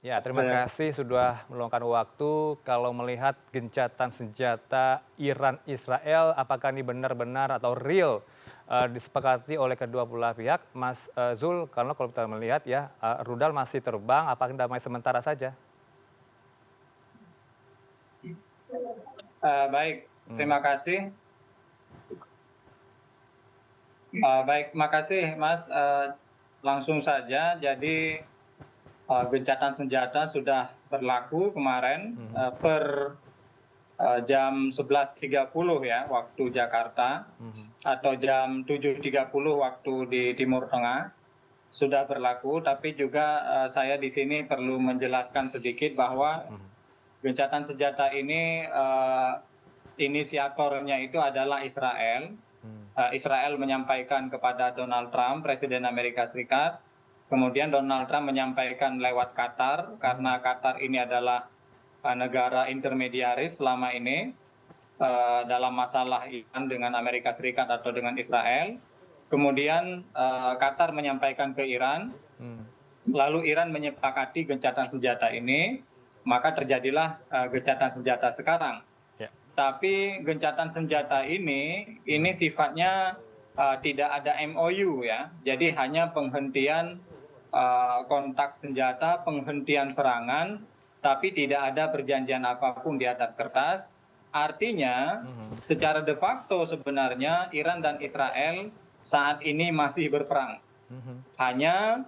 Ya, terima kasih sudah meluangkan waktu. Kalau melihat gencatan senjata Iran-Israel, apakah ini benar-benar atau real disepakati oleh kedua belah pihak, Mas Zul? Karena kalau kita melihat ya, rudal masih terbang, apakah damai sementara saja? Baik, Hmm. terima kasih. Baik, makasih Mas. Langsung saja, jadi gencatan senjata sudah berlaku kemarin Mhm. per jam 11.30 ya waktu Jakarta Mhm. atau jam 7.30 waktu di Timur Tengah sudah berlaku. Tapi juga saya di sini perlu menjelaskan sedikit bahwa Mhm. gencatan senjata ini inisiatornya itu adalah Israel. Hmm. Israel menyampaikan kepada Donald Trump, Presiden Amerika Serikat. Kemudian Donald Trump menyampaikan lewat Qatar, Hmm. karena Qatar ini adalah negara intermediaris selama ini dalam masalah Iran dengan Amerika Serikat atau dengan Israel. Kemudian Qatar menyampaikan ke Iran, Hmm. lalu Iran menyepakati gencatan senjata ini, maka terjadilah gencatan senjata sekarang. Ya. Tapi gencatan senjata ini sifatnya tidak ada MOU ya, jadi hanya penghentian kontak senjata, penghentian serangan, tapi tidak ada perjanjian apapun di atas kertas. Artinya, Mhm. secara de facto sebenarnya Iran dan Israel saat ini masih berperang. Mhm. Hanya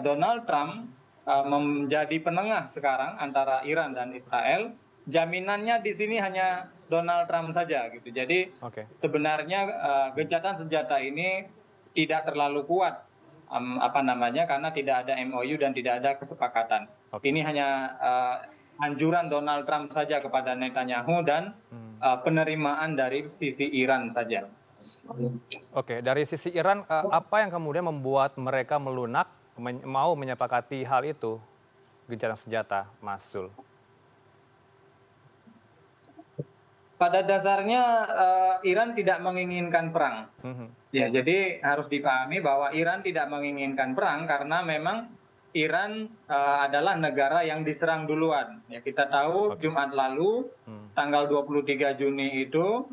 Donald Trump menjadi penengah sekarang antara Iran dan Israel. Jaminannya di sini hanya Donald Trump saja gitu. Jadi Oke. sebenarnya gencatan senjata ini tidak terlalu kuat, apa namanya, karena tidak ada MOU dan tidak ada kesepakatan. Oke. Ini hanya anjuran Donald Trump saja kepada Netanyahu dan Hmm. penerimaan dari sisi Iran saja. Oke, dari sisi Iran, apa yang kemudian membuat mereka melunak, mau menyepakati hal itu, gencatan senjata, Mas Zul? Pada dasarnya Iran tidak menginginkan perang. Mhm. Ya, jadi harus dipahami bahwa Iran tidak menginginkan perang karena memang Iran adalah negara yang diserang duluan. Ya, kita tahu Oke. Jumat lalu Hmm. tanggal 23 Juni itu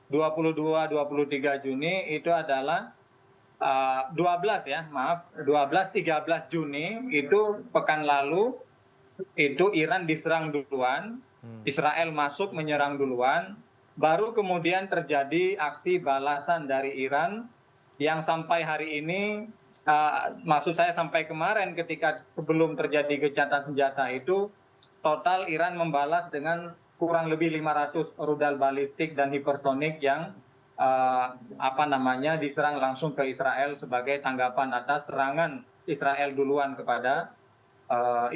22-23 Juni itu adalah 12 ya, maaf, 12-13 Juni itu pekan lalu itu Iran diserang duluan, Hmm. Israel masuk menyerang duluan, baru kemudian terjadi aksi balasan dari Iran yang sampai hari ini, maksud saya sampai kemarin ketika sebelum terjadi gencatan senjata itu, total Iran membalas dengan kurang lebih 500 rudal balistik dan hipersonik yang apa namanya diserang langsung ke Israel sebagai tanggapan atas serangan Israel duluan kepada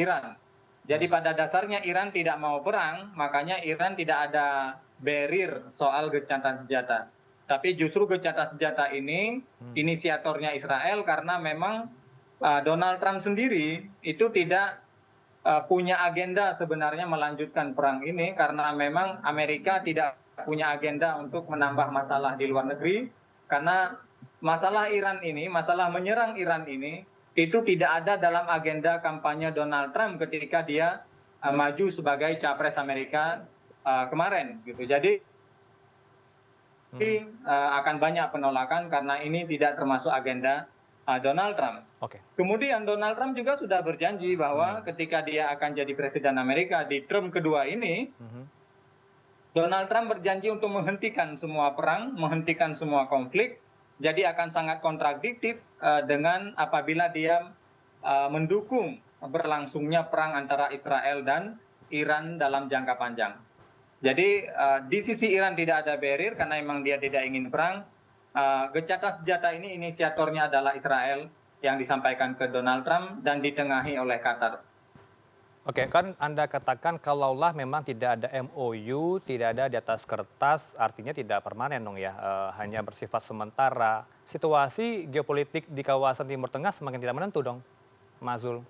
Iran. Jadi Hmm. pada dasarnya Iran tidak mau perang, makanya Iran tidak ada barrier soal gencatan senjata. Tapi justru gencatan senjata ini Hmm. inisiatornya Israel karena memang Donald Trump sendiri itu tidak punya agenda sebenarnya melanjutkan perang ini karena memang Amerika tidak punya agenda untuk menambah masalah di luar negeri karena masalah Iran ini, masalah menyerang Iran ini itu tidak ada dalam agenda kampanye Donald Trump ketika dia maju sebagai capres Amerika kemarin gitu. Jadi Mhm. akan banyak penolakan karena ini tidak termasuk agenda Donald Trump. Oke. Kemudian Donald Trump juga sudah berjanji Hmm. bahwa ketika dia akan jadi presiden Amerika di term kedua ini, Mhm. Donald Trump berjanji untuk menghentikan semua perang, menghentikan semua konflik. Jadi akan sangat kontradiktif dengan apabila dia mendukung berlangsungnya perang antara Israel dan Iran dalam jangka panjang. Jadi di sisi Iran tidak ada barrier karena memang dia tidak ingin perang. Gencatan senjata ini inisiatornya adalah Israel yang disampaikan ke Donald Trump dan ditengahi oleh Qatar. Oke, kan Anda katakan kalaulah memang tidak ada MOU, tidak ada di atas kertas, artinya tidak permanen dong ya, hanya bersifat sementara. Situasi geopolitik di kawasan Timur Tengah semakin tidak menentu dong, Mas Zul?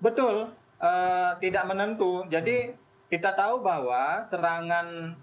Betul, tidak menentu. Hmm. Jadi kita tahu bahwa serangan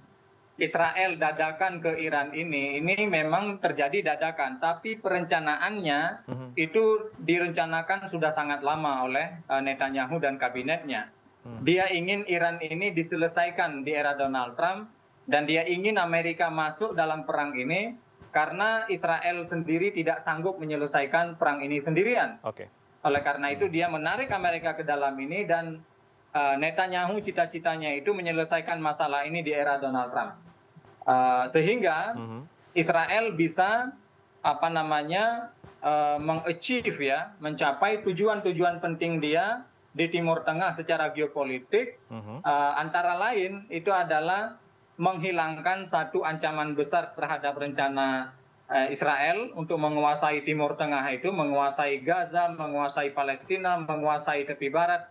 Israel dadakan ke Iran ini memang terjadi dadakan, tapi perencanaannya itu direncanakan sudah sangat lama oleh Netanyahu dan kabinetnya. Dia ingin Iran ini diselesaikan di era Donald Trump, dan dia ingin Amerika masuk dalam perang ini karena Israel sendiri tidak sanggup menyelesaikan perang ini sendirian. Oke. Oleh karena itu dia menarik Amerika ke dalam ini, dan Netanyahu cita-citanya itu menyelesaikan masalah ini di era Donald Trump. Sehingga Israel bisa mengachieve ya, mencapai tujuan-tujuan penting dia di Timur Tengah secara geopolitik, antara lain itu adalah menghilangkan satu ancaman besar terhadap rencana Israel untuk menguasai Timur Tengah itu, menguasai Gaza, menguasai Palestina, menguasai tepi barat,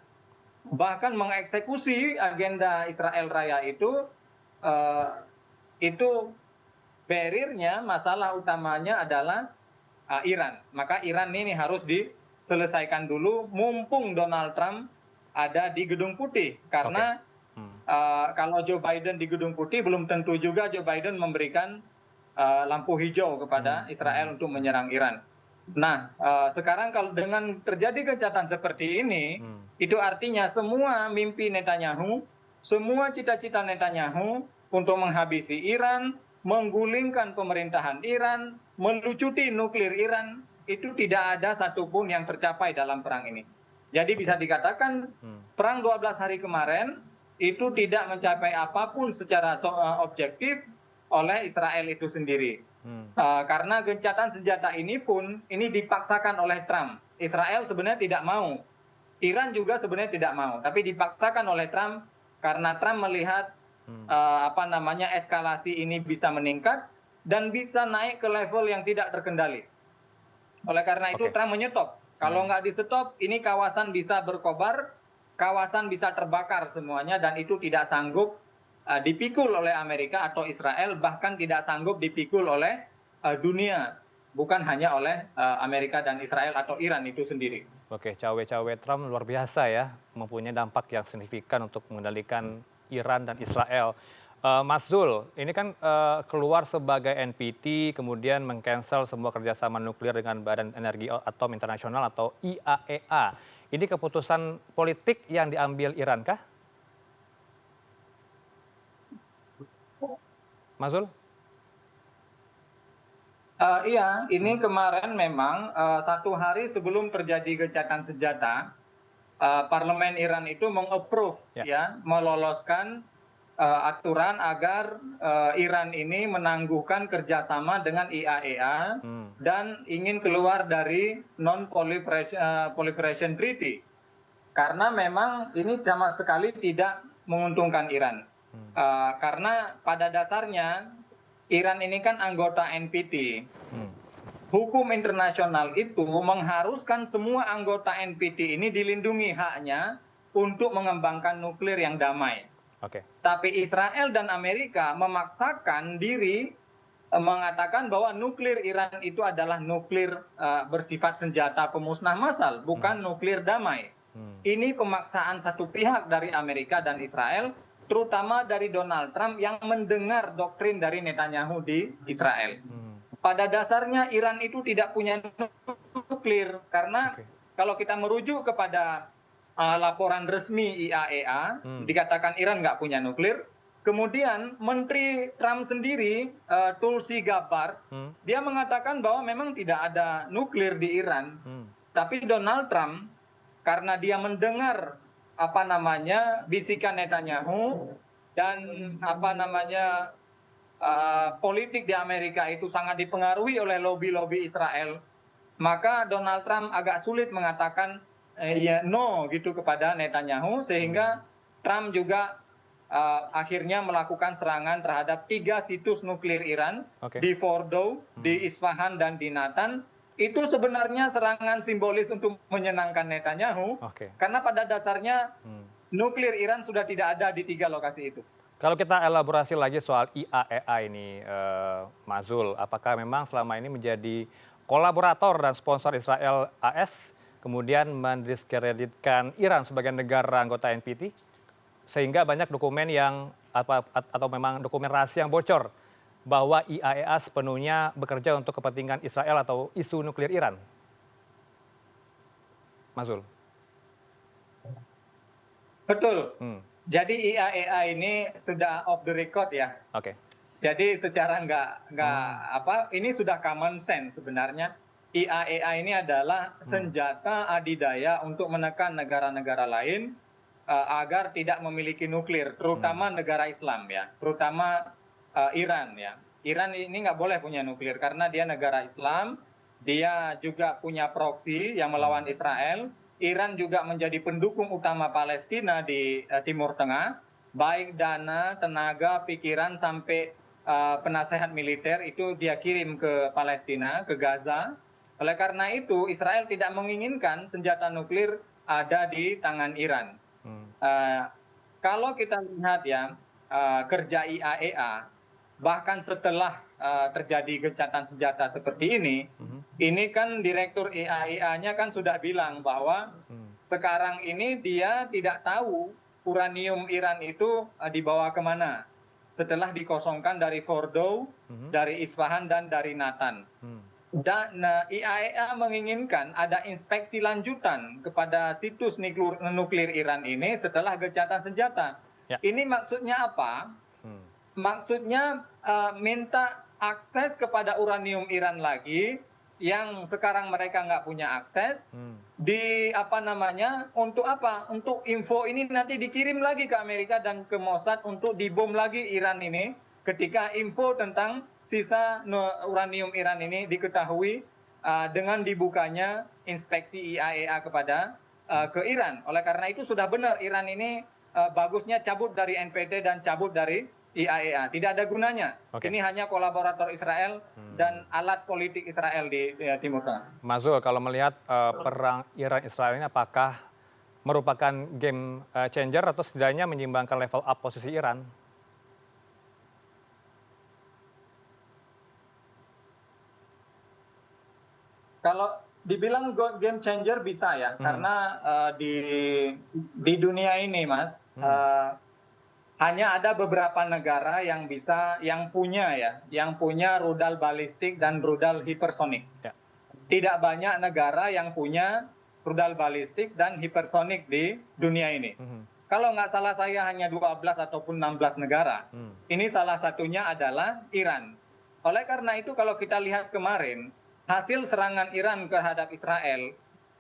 bahkan mengeksekusi agenda Israel Raya itu barrier-nya, masalah utamanya adalah Iran. Maka Iran ini harus diselesaikan dulu mumpung Donald Trump ada di Gedung Putih. Karena kalau Joe Biden di Gedung Putih, belum tentu juga Joe Biden memberikan lampu hijau kepada Israel untuk menyerang Iran. Nah, sekarang kalau dengan terjadi gencatan seperti ini, itu artinya semua mimpi Netanyahu, semua cita-cita Netanyahu untuk menghabisi Iran, menggulingkan pemerintahan Iran, melucuti nuklir Iran, itu tidak ada satupun yang tercapai dalam perang ini. Jadi bisa dikatakan perang 12 hari kemarin itu tidak mencapai apapun secara objektif oleh Israel itu sendiri. Karena gencatan senjata ini pun ini dipaksakan oleh Trump. Israel sebenarnya tidak mau, Iran juga sebenarnya tidak mau, tapi dipaksakan oleh Trump karena Trump melihat eskalasi ini bisa meningkat dan bisa naik ke level yang tidak terkendali. Oleh karena itu Trump menyetop. Kalau nggak di-stop, ini kawasan bisa berkobar, kawasan bisa terbakar semuanya, dan itu tidak sanggup dipikul oleh Amerika atau Israel, bahkan tidak sanggup dipikul oleh dunia, bukan hanya oleh Amerika dan Israel atau Iran itu sendiri. Oke, cawe-cawe Trump luar biasa ya, mempunyai dampak yang signifikan untuk mengendalikan Iran dan Israel. Mas Zul, ini kan keluar sebagai NPT, kemudian meng-cancel semua kerjasama nuklir dengan Badan Energi Atom Internasional atau IAEA. Ini keputusan politik yang diambil Iran kah? Mas Zul? Iya, ini kemarin memang satu hari sebelum terjadi gencatan senjata, Parlemen Iran itu meng-approve, meloloskan aturan agar Iran ini menangguhkan kerjasama dengan IAEA dan ingin keluar dari Non-Proliferation Treaty. Karena memang ini sama sekali tidak menguntungkan Iran. Karena pada dasarnya Iran ini kan anggota NPT. Hukum internasional itu mengharuskan semua anggota NPT ini dilindungi haknya untuk mengembangkan nuklir yang damai. Tapi Israel dan Amerika memaksakan diri mengatakan bahwa nuklir Iran itu adalah nuklir bersifat senjata pemusnah massal, bukan nuklir damai. Ini pemaksaan satu pihak dari Amerika dan Israel, terutama dari Donald Trump yang mendengar doktrin dari Netanyahu di Israel. Pada dasarnya Iran itu tidak punya nuklir, karena kalau kita merujuk kepada laporan resmi IAEA, dikatakan Iran nggak punya nuklir. Kemudian Menteri Trump sendiri, Tulsi Gabbard, dia mengatakan bahwa memang tidak ada nuklir di Iran. Tapi Donald Trump, karena dia mendengar bisikan Netanyahu dan politik di Amerika itu sangat dipengaruhi oleh lobby-lobby Israel, maka Donald Trump agak sulit mengatakan no gitu kepada Netanyahu, sehingga Trump juga akhirnya melakukan serangan terhadap 3 situs nuklir Iran di Fordow, di Isfahan, dan di Natan. Itu sebenarnya serangan simbolis untuk menyenangkan Netanyahu, karena pada dasarnya nuklir Iran sudah tidak ada di 3 lokasi itu. Kalau kita elaborasi lagi soal IAEA ini, Mas Zul, apakah memang selama ini menjadi kolaborator dan sponsor Israel AS, kemudian mendiskreditkan Iran sebagai negara anggota NPT, sehingga banyak dokumen yang atau memang dokumen rahasia yang bocor bahwa IAEA sepenuhnya bekerja untuk kepentingan Israel atau isu nuklir Iran? Mas Zul. Betul. Hmm, Jadi IAEA ini sudah off the record ya. Oke. Jadi secara nggak Hmm, ini sudah common sense sebenarnya. IAEA ini adalah senjata adidaya untuk menekan negara-negara lain agar tidak memiliki nuklir, terutama negara Islam ya, terutama Iran ya. Iran ini nggak boleh punya nuklir karena dia negara Islam, dia juga punya proksi yang melawan Israel. Iran juga menjadi pendukung utama Palestina di Timur Tengah, baik dana, tenaga, pikiran sampai penasehat militer itu dia kirim ke Palestina, ke Gaza. Oleh karena itu, Israel tidak menginginkan senjata nuklir ada di tangan Iran. Kalau kita lihat ya kerja IAEA, bahkan setelah terjadi gencatan senjata seperti ini kan Direktur IAEA-nya kan sudah bilang bahwa sekarang ini dia tidak tahu uranium Iran itu dibawa kemana setelah dikosongkan dari Fordow, dari Isfahan, dan dari Natan. Dan IAEA menginginkan ada inspeksi lanjutan kepada situs nuklir Iran ini setelah gencatan senjata. Ya. Ini maksudnya apa? Maksudnya minta akses kepada uranium Iran lagi yang sekarang mereka nggak punya akses. Di apa namanya? Untuk apa? Untuk info ini nanti dikirim lagi ke Amerika dan ke Mossad untuk dibom lagi Iran ini ketika info tentang sisa uranium Iran ini diketahui dengan dibukanya inspeksi IAEA kepada ke Iran. Oleh karena itu sudah benar Iran ini bagusnya cabut dari NPT dan cabut dari IAEA. Tidak ada gunanya. Oke. Ini hanya kolaborator Israel dan alat politik Israel di Timur Tengah. Mas Zul, kalau melihat perang Iran-Israel ini apakah merupakan game changer atau setidaknya menyimbangkan level up posisi Iran? Kalau dibilang game changer bisa ya, karena di dunia ini, Mas, hanya ada beberapa negara yang punya rudal balistik dan rudal hipersonik. Ya. Tidak banyak negara yang punya rudal balistik dan hipersonik di dunia ini. Kalau nggak salah saya hanya 12 ataupun 16 negara. Ini salah satunya adalah Iran. Oleh karena itu kalau kita lihat kemarin, hasil serangan Iran terhadap Israel,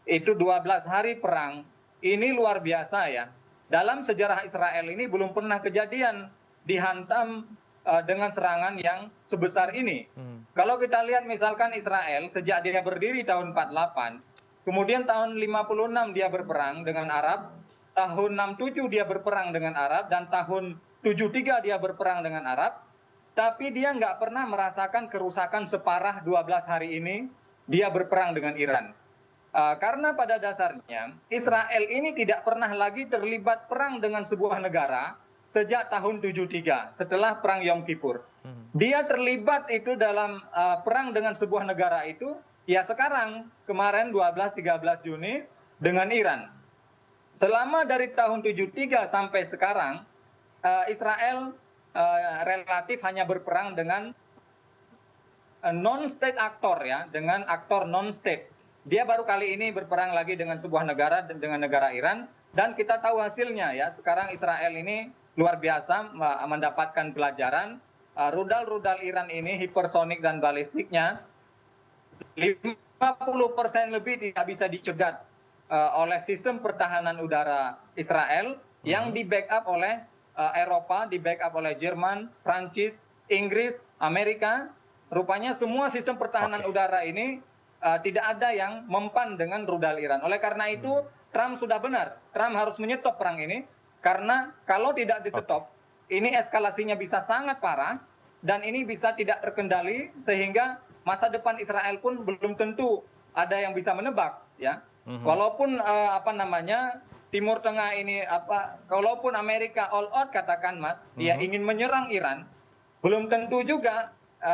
itu 12 hari perang, ini luar biasa ya. Dalam sejarah Israel ini belum pernah kejadian dihantam dengan serangan yang sebesar ini. Kalau kita lihat misalkan Israel sejak dia berdiri tahun 48, kemudian tahun 56 dia berperang dengan Arab, tahun 67 dia berperang dengan Arab, dan tahun 73 dia berperang dengan Arab, tapi dia nggak pernah merasakan kerusakan separah 12 hari ini dia berperang dengan Iran. Karena pada dasarnya Israel ini tidak pernah lagi terlibat perang dengan sebuah negara sejak tahun 73 setelah perang Yom Kippur. Dia terlibat itu dalam perang dengan sebuah negara itu ya sekarang kemarin 12-13 Juni dengan Iran. Selama dari tahun 73 sampai sekarang Israel relatif hanya berperang dengan non-state aktor ya, dengan aktor non-state. Dia baru kali ini berperang lagi dengan sebuah negara, dengan negara Iran, dan kita tahu hasilnya ya. Sekarang Israel ini luar biasa mendapatkan pelajaran. Rudal-rudal Iran ini hipersonik dan balistiknya 50% lebih tidak bisa dicegat oleh sistem pertahanan udara Israel yang di backup oleh Eropa, di backup oleh Jerman, Prancis, Inggris, Amerika. Rupanya semua sistem pertahanan udara ini tidak ada yang mempan dengan rudal Iran. Oleh karena itu Trump sudah benar. Trump harus menyetop perang ini karena kalau tidak di-stop, ini eskalasinya bisa sangat parah dan ini bisa tidak terkendali sehingga masa depan Israel pun belum tentu ada yang bisa menebak ya. Walaupun Timur Tengah ini kalaupun Amerika all out katakan Mas, dia ingin menyerang Iran, belum tentu juga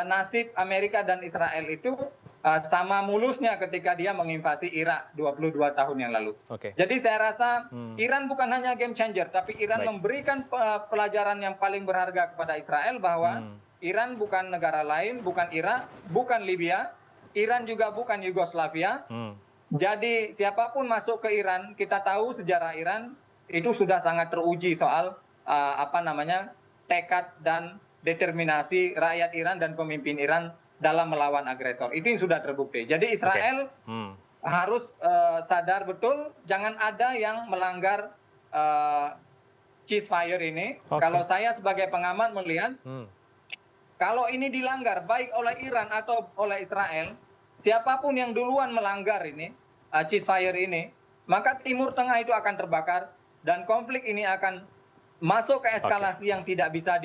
nasib Amerika dan Israel itu sama mulusnya ketika dia menginvasi Irak 22 tahun yang lalu. Oke. Jadi saya rasa Iran bukan hanya game changer, tapi Iran Baik. memberikan pelajaran yang paling berharga kepada Israel bahwa Iran bukan negara lain, bukan Irak, bukan Libya, Iran juga bukan Yugoslavia. Jadi siapapun masuk ke Iran, kita tahu sejarah Iran itu sudah sangat teruji soal tekad dan determinasi rakyat Iran dan pemimpin Iran dalam melawan agresor. Itu yang sudah terbukti. Jadi Israel harus sadar betul, jangan ada yang melanggar ceasefire ini. Kalau saya sebagai pengamat melihat, kalau ini dilanggar baik oleh Iran atau oleh Israel, siapapun yang duluan melanggar ini, ceasefire ini, maka Timur Tengah itu akan terbakar dan konflik ini akan masuk ke eskalasi yang tidak bisa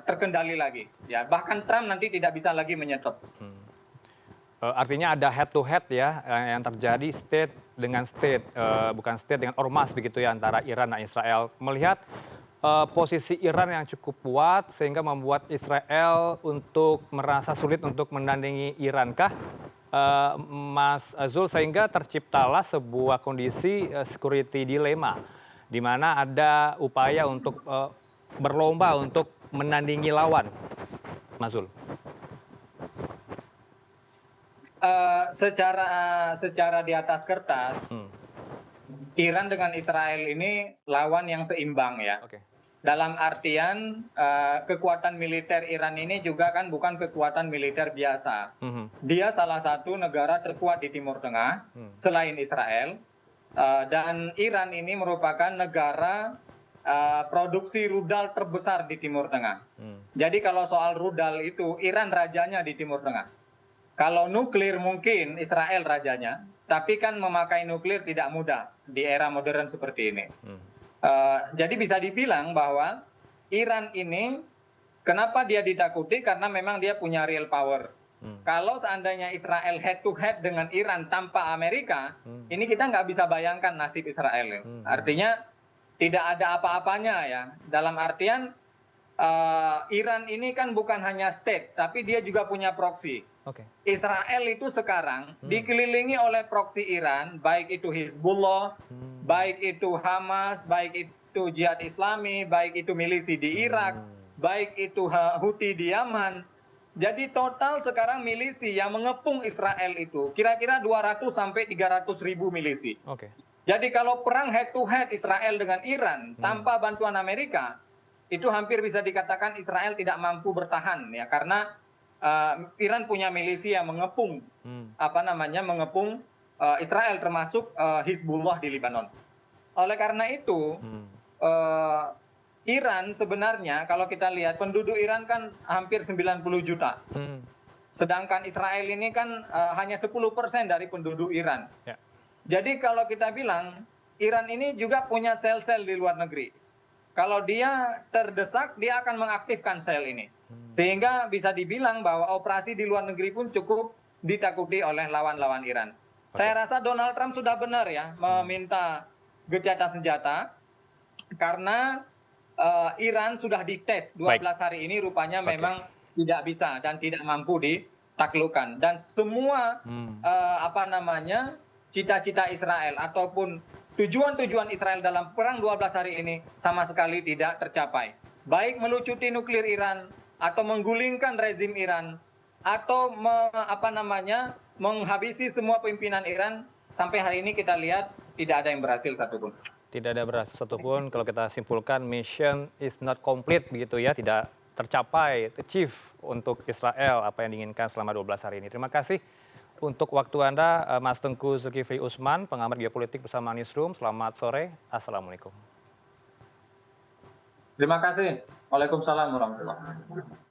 terkendali lagi. Ya, bahkan Trump nanti tidak bisa lagi menyetop. Artinya ada head to head ya yang terjadi state dengan state, bukan state dengan ormas begitu ya antara Iran dan Israel. Melihat posisi Iran yang cukup kuat sehingga membuat Israel untuk merasa sulit untuk menandingi Iran kah, Mas Zul, sehingga terciptalah sebuah kondisi security dilemma di mana ada upaya untuk berlomba untuk menandingi lawan, Mas Zul? Secara di atas kertas, Iran dengan Israel ini lawan yang seimbang ya. Dalam artian kekuatan militer Iran ini juga kan bukan kekuatan militer biasa. Dia salah satu negara terkuat di Timur Tengah selain Israel. Dan Iran ini merupakan negara produksi rudal terbesar di Timur Tengah. Jadi kalau soal rudal itu, Iran rajanya di Timur Tengah. Kalau nuklir mungkin Israel rajanya, tapi kan memakai nuklir tidak mudah di era modern seperti ini. Jadi bisa dibilang bahwa Iran ini, kenapa dia ditakuti? Karena memang dia punya real power. Kalau seandainya Israel head to head dengan Iran tanpa Amerika, ini kita nggak bisa bayangkan nasib Israel. Artinya tidak ada apa-apanya ya. Dalam artian Iran ini kan bukan hanya state, tapi dia juga punya proksi. Israel itu sekarang dikelilingi oleh proksi Iran, baik itu Hizbullah, baik itu Hamas, baik itu Jihad Islami, baik itu milisi di Irak, baik itu Houthi di Yaman. Jadi total sekarang milisi yang mengepung Israel itu kira-kira 200 sampai 300 ribu milisi. Jadi kalau perang head to head Israel dengan Iran tanpa bantuan Amerika, itu hampir bisa dikatakan Israel tidak mampu bertahan ya, karena Iran punya milisi yang mengepung mengepung Israel, termasuk Hizbullah di Lebanon. Oleh karena itu Iran sebenarnya kalau kita lihat penduduk Iran kan hampir 90 juta. Sedangkan Israel ini kan hanya 10% dari penduduk Iran. Jadi kalau kita bilang Iran ini juga punya sel-sel di luar negeri. Kalau dia terdesak, dia akan mengaktifkan sel ini. Sehingga bisa dibilang bahwa operasi di luar negeri pun cukup ditakuti oleh lawan-lawan Iran. Saya rasa Donald Trump sudah benar ya meminta gencatan senjata, karena Iran sudah dites 12 hari ini, rupanya memang tidak bisa dan tidak mampu ditaklukkan. Dan semua cita-cita Israel ataupun tujuan-tujuan Israel dalam perang 12 hari ini sama sekali tidak tercapai. Baik melucuti nuklir Iran, atau menggulingkan rezim Iran, atau menghabisi semua pimpinan Iran, sampai hari ini kita lihat tidak ada yang berhasil satupun. Tidak ada berhasil satupun. Kalau kita simpulkan, mission is not complete begitu ya, tidak tercapai, achieve untuk Israel apa yang diinginkan selama 12 hari ini. Terima kasih untuk waktu Anda, Mas Tengku Zulkifli Usman, pengamat geopolitik bersama Newsroom. Selamat sore, Assalamualaikum. Terima kasih. Waalaikumsalam warahmatullahi wabarakatuh.